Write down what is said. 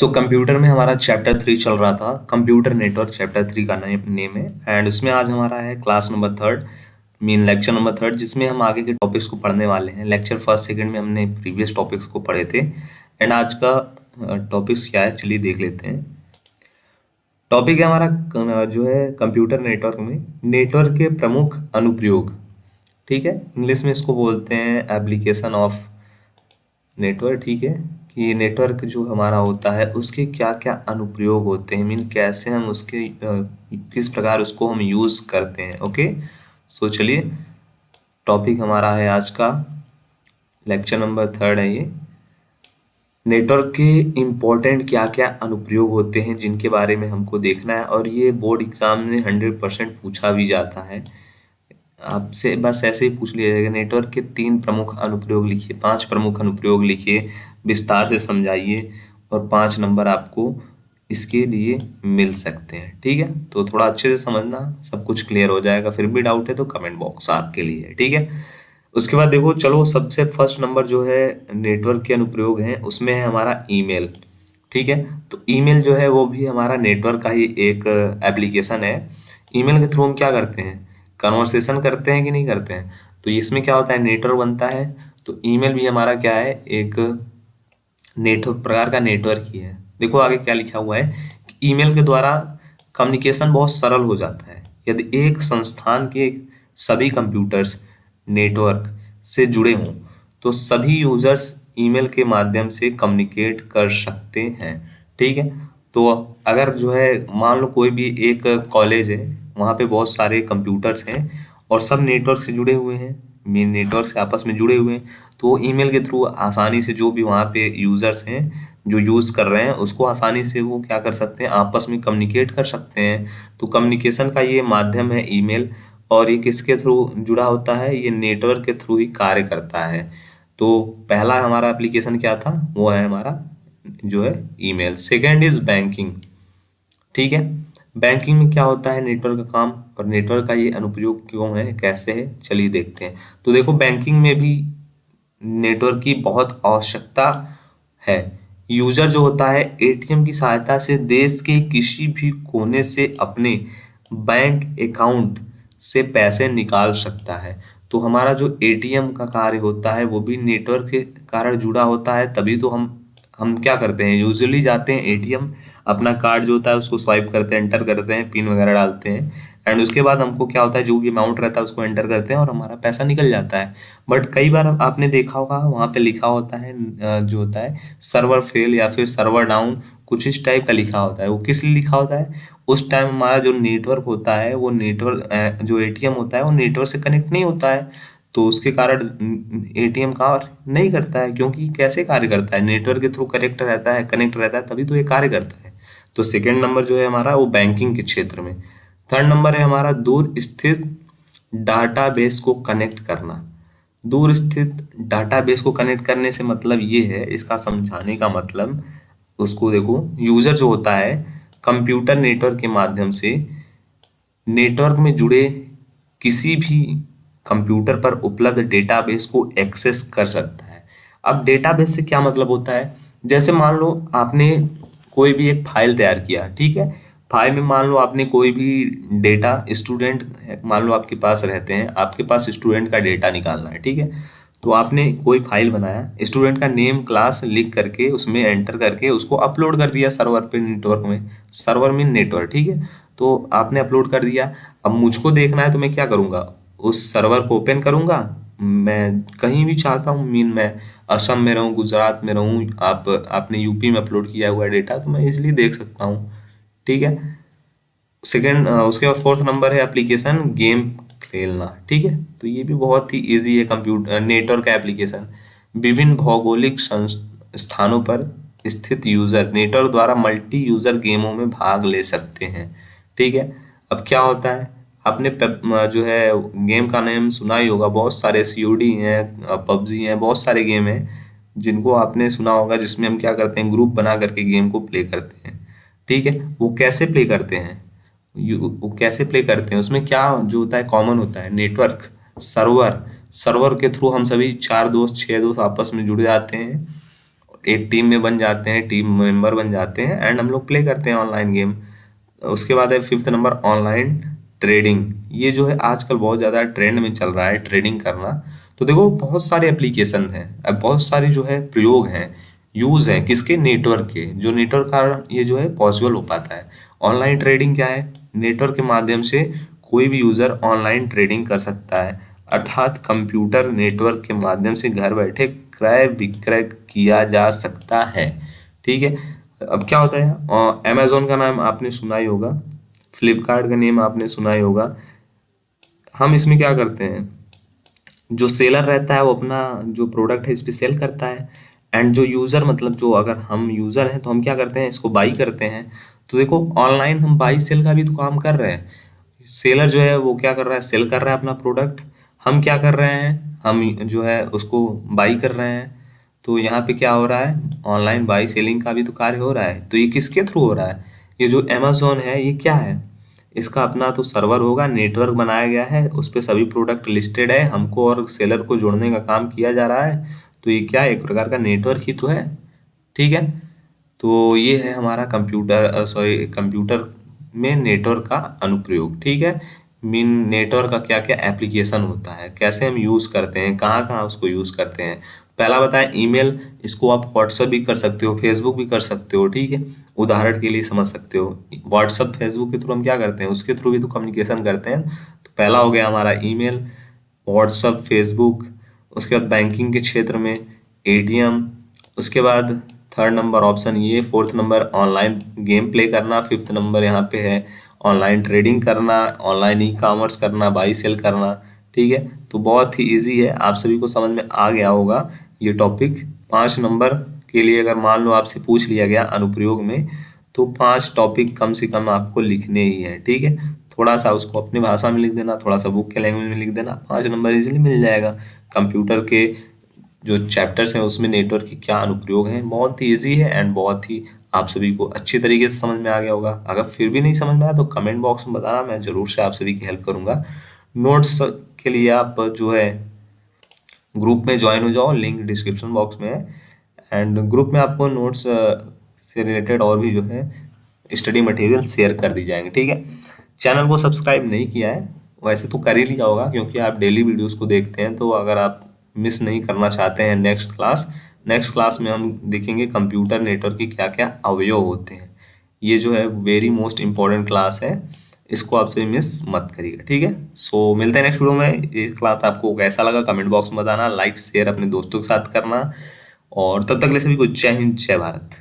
Computer में हमारा chapter 3 चल रहा था। कंप्यूटर नेटवर्क चैप्टर 3 का नेम है एंड उसमें आज हमारा है class number 3 mean lecture number 3 जिसमें हम आगे के टॉपिक्स को पढ़ने वाले हैं। लेक्चर फर्स्ट सेकंड में हमने प्रीवियस टॉपिक्स को पढ़े थे एंड आज का टॉपिक्स क्या है चलिए देख लेते हैं। टॉपिक है हमारा जो है कंप्यूटर नेटवर्क में नेटवर्क के प्रमुख अनुप्रयोग। ठीक है, इंग्लिश में इसको बोलते हैं एप्लीकेशन ऑफ नेटवर्क। ठीक है, कि नेटवर्क जो हमारा होता है उसके क्या क्या अनुप्रयोग होते हैं, मीन कैसे हम उसके किस प्रकार उसको हम यूज़ करते हैं। ओके, सो चलिए टॉपिक हमारा है आज का लेक्चर नंबर 3 है ये। नेटवर्क के इम्पोर्टेंट क्या क्या अनुप्रयोग होते हैं जिनके बारे में हमको देखना है और ये बोर्ड एग्जाम में 100% पूछा भी जाता है। आपसे बस ऐसे ही पूछ लिया जाएगा नेटवर्क के 3 प्रमुख अनुप्रयोग लिखिए, 5 प्रमुख अनुप्रयोग लिखिए, विस्तार से समझाइए और 5 नंबर आपको इसके लिए मिल सकते हैं। ठीक है, तो थोड़ा अच्छे से समझना, सब कुछ क्लियर हो जाएगा। फिर भी डाउट है तो कमेंट बॉक्स आपके लिए है। ठीक है, उसके बाद देखो चलो सबसे फर्स्ट नंबर जो है नेटवर्क के अनुप्रयोग हैं उसमें है हमारा ईमेल। ठीक है, तो ईमेल जो है वो भी हमारा नेटवर्क का ही एक एप्लीकेशन है। ईमेल के थ्रू हम क्या करते हैं, कन्वर्सेशन करते हैं कि नहीं करते हैं। तो इसमें क्या होता है, नेटवर्क बनता है। तो ईमेल भी हमारा क्या है, एक नेटवर्क प्रकार का नेटवर्क ही है। देखो आगे क्या लिखा हुआ है कि ईमेल के द्वारा कम्युनिकेशन बहुत सरल हो जाता है। यदि एक संस्थान के सभी कंप्यूटर्स नेटवर्क से जुड़े हों तो सभी यूजर्स ईमेल के माध्यम से कम्युनिकेट कर सकते हैं। ठीक है, तो अगर जो है मान लो कोई भी एक कॉलेज है, वहाँ पे बहुत सारे कंप्यूटर्स हैं और सब नेटवर्क से जुड़े हुए हैं, मेन नेटवर्क से आपस में जुड़े हुए हैं, तो ईमेल के थ्रू आसानी से जो भी वहाँ पे यूजर्स हैं जो यूज़ कर रहे हैं उसको आसानी से वो क्या कर सकते हैं, आपस में कम्युनिकेट कर सकते हैं। तो कम्युनिकेशन का ये माध्यम है ईमेल, और ये किसके थ्रू जुड़ा होता है, ये नेटवर्क के थ्रू ही कार्य करता है। तो पहला हमारा एप्लीकेशन क्या था, वो है हमारा जो है ईमेल। Second is banking. ठीक है, बैंकिंग में क्या होता है, नेटवर्क का काम, और नेटवर्क का ये अनुप्रयोग क्यों है, कैसे है, चलिए देखते हैं। तो देखो बैंकिंग में भी नेटवर्क की बहुत आवश्यकता है। यूजर जो होता है एटीएम की सहायता से देश के किसी भी कोने से अपने बैंक अकाउंट से पैसे निकाल सकता है। तो हमारा जो एटीएम का कार्य होता है वो भी नेटवर्क के कारण जुड़ा होता है। तभी तो हम क्या करते हैं, यूजुअली जाते हैं एटीएम, अपना कार्ड जो होता है उसको स्वाइप करते हैं, एंटर करते हैं, पिन वगैरह डालते हैं एंड उसके बाद हमको क्या होता है, जो भी अमाउंट रहता है उसको एंटर करते हैं और हमारा पैसा निकल जाता है। बट कई बार आपने देखा होगा वहाँ पे लिखा होता है जो होता है सर्वर फेल या फिर सर्वर डाउन, कुछ इस टाइप का लिखा होता है। वो किस लिए लिखा होता है, उस टाइम हमारा जो नेटवर्क होता है वो नेटवर्क जो एटीएम होता है वो नेटवर्क से कनेक्ट नहीं होता है, तो उसके कारण एटीएम कार्य नहीं करता है। क्योंकि कैसे कार्य करता है, नेटवर्क के थ्रू कनेक्ट रहता है तभी तो ये कार्य करता है। तो सेकेंड नंबर जो है हमारा वो बैंकिंग के क्षेत्र में। थर्ड नंबर है हमारा दूर स्थित डाटाबेस को कनेक्ट करना। दूर स्थित डाटाबेस को कनेक्ट करने से मतलब ये है, इसका समझाने का मतलब, उसको देखो, यूजर जो होता है कंप्यूटर नेटवर्क के माध्यम से नेटवर्क में जुड़े किसी भी कंप्यूटर पर उपलब्ध डेटाबेस को एक्सेस कर सकता है। अब डेटाबेस से क्या मतलब होता है, जैसे मान लो आपने कोई भी एक फाइल तैयार किया। ठीक है, फाइल में मान लो आपने कोई भी डेटा, स्टूडेंट मान लो आपके पास रहते हैं, आपके पास स्टूडेंट का डेटा निकालना है। ठीक है, तो आपने कोई फाइल बनाया, स्टूडेंट का नेम क्लास लिख करके उसमें एंटर करके उसको अपलोड कर दिया सर्वर पे, नेटवर्क में, सर्वर में नेटवर्क। ठीक है, तो आपने अपलोड कर दिया। अब मुझको देखना है तो मैं क्या करूँगा, उस सर्वर को ओपन करूँगा, मैं कहीं भी चाहता हूँ, मीन मैं असम में रहूँ, गुजरात में रहूँ, आपने यूपी में अपलोड किया हुआ डेटा तो मैं इसलिए देख सकता हूँ। ठीक है, सेकेंड उसके बाद फोर्थ नंबर है एप्लीकेशन गेम खेलना। ठीक है, तो ये भी बहुत ही इजी है। कंप्यूटर नेटवर्क का एप्लीकेशन विभिन्न भौगोलिक स्थानों पर स्थित यूजर नेटवर्क द्वारा मल्टी यूजर गेमों में भाग ले सकते हैं। ठीक है, अब क्या होता है, आपने जो है गेम का नेम सुना ही होगा, बहुत सारे सीओडी हैं, पबजी हैं, बहुत सारे गेम हैं जिनको आपने सुना होगा, जिसमें हम क्या करते हैं, ग्रुप बना करके गेम को प्ले करते हैं। ठीक है, वो कैसे प्ले करते हैं, वो कैसे प्ले करते हैं, उसमें क्या जो होता है कॉमन होता है, नेटवर्क, सर्वर के थ्रू हम सभी 4 दोस्त 6 दोस्त आपस में जुड़ जाते हैं। एक टीम में बन जाते हैं, टीम मेंबर बन जाते हैं एंड हम लोग प्ले करते हैं ऑनलाइन गेम। उसके बाद है 5th नंबर ऑनलाइन ट्रेडिंग। ये जो है आजकल बहुत ज़्यादा ट्रेंड में चल रहा है ट्रेडिंग करना। तो देखो बहुत सारे एप्लीकेशन हैं, अब बहुत सारे जो है प्रयोग हैं, यूज़ हैं किसके, नेटवर्क के, जो नेटवर्क कारण ये जो है पॉसिबल हो पाता है। ऑनलाइन ट्रेडिंग क्या है, नेटवर्क के माध्यम से कोई भी यूज़र ऑनलाइन ट्रेडिंग कर सकता है, अर्थात कंप्यूटर नेटवर्क के माध्यम से घर बैठे क्रय विक्रय किया जा सकता है। ठीक है, अब क्या होता है, अमेजोन का नाम आपने सुना ही होगा, फ्लिपकार्ट का नेम आपने सुना ही होगा। हम इसमें क्या करते हैं, जो सेलर रहता है वो अपना जो प्रोडक्ट है इस पे सेल करता है, एंड जो यूज़र मतलब जो अगर हम यूज़र हैं तो हम क्या करते हैं, इसको बाई करते हैं। तो देखो ऑनलाइन हम बाई सेल का भी तो काम कर रहे हैं। सेलर जो है वो क्या कर रहा है, सेल कर रहा है अपना प्रोडक्ट, हम क्या कर रहे हैं, हम जो है उसको बाई कर रहे हैं। तो यहाँ पे क्या हो रहा है, ऑनलाइन बाई सेलिंग का भी तो कार्य हो रहा है। तो ये किसके थ्रू हो रहा है, ये जो अमेजोन है ये क्या है, इसका अपना तो सर्वर होगा, नेटवर्क बनाया गया है, उस पे सभी प्रोडक्ट लिस्टेड है, हमको और सेलर को जोड़ने का काम किया जा रहा है। तो ये क्या है, एक प्रकार का नेटवर्क ही तो है। ठीक है, तो ये है हमारा कंप्यूटर में नेटवर्क का अनुप्रयोग। ठीक है, मीन नेटवर्क का क्या क्या एप्लीकेशन होता है, कैसे हम यूज़ करते हैं, कहाँ कहाँ उसको यूज़ करते हैं। पहला बताएं ईमेल, इसको आप व्हाट्सएप भी कर सकते हो, फेसबुक भी कर सकते हो। ठीक है, उदाहरण के लिए समझ सकते हो, व्हाट्सएप फेसबुक के थ्रू हम क्या करते हैं, उसके थ्रू भी तो कम्युनिकेशन करते हैं। तो पहला हो गया हमारा ईमेल, व्हाट्सएप, फेसबुक। उसके बाद बैंकिंग के क्षेत्र में एटीएम। उसके बाद 3rd नंबर ऑप्शन ये, 4th number online game play करना, 5th नंबर यहाँ पे है ऑनलाइन ट्रेडिंग करना, ऑनलाइन ई कॉमर्स करना, बाई सेल करना। ठीक है, तो बहुत ही इजी है, आप सभी को समझ में आ गया होगा ये टॉपिक। 5 नंबर के लिए अगर मान लो आपसे पूछ लिया गया अनुप्रयोग में, तो 5 टॉपिक कम से कम आपको लिखने ही है। ठीक है, थोड़ा सा उसको अपनी भाषा में लिख देना, थोड़ा सा बुक के लैंग्वेज में लिख देना, 5 नंबर इजीली मिल जाएगा। कंप्यूटर के जो चैप्टर्स हैं उसमें नेटवर्क के क्या अनुप्रयोग हैं, बहुत ही ईजी है एंड बहुत ही आप सभी को अच्छी तरीके से समझ में आ गया होगा। अगर फिर भी नहीं समझ में आया तो कमेंट बॉक्स में बताना, मैं ज़रूर से आप सभी की हेल्प करूंगा। नोट्स के लिए आप जो है ग्रुप में ज्वाइन हो जाओ, लिंक डिस्क्रिप्शन बॉक्स में है, एंड ग्रुप में आपको नोट्स से रिलेटेड और भी जो है स्टडी मटेरियल शेयर कर दी जाएंगे। ठीक है, चैनल को सब्सक्राइब नहीं किया है, वैसे तो कर ही लिया होगा क्योंकि आप डेली वीडियोस को देखते हैं। तो अगर आप मिस नहीं करना चाहते हैं नेक्स्ट क्लास में हम देखेंगे कंप्यूटर नेटवर्क के क्या क्या अवयव होते हैं। ये जो है वेरी मोस्ट इम्पोर्टेंट क्लास है, इसको आपसे मिस मत करिएगा। ठीक है, सो मिलते हैं नेक्स्ट वीडियो में। ये क्लास आपको कैसा लगा कमेंट बॉक्स में बताना, लाइक शेयर अपने दोस्तों के साथ करना, और तब तक के लिए सभी को जय हिंद जय भारत।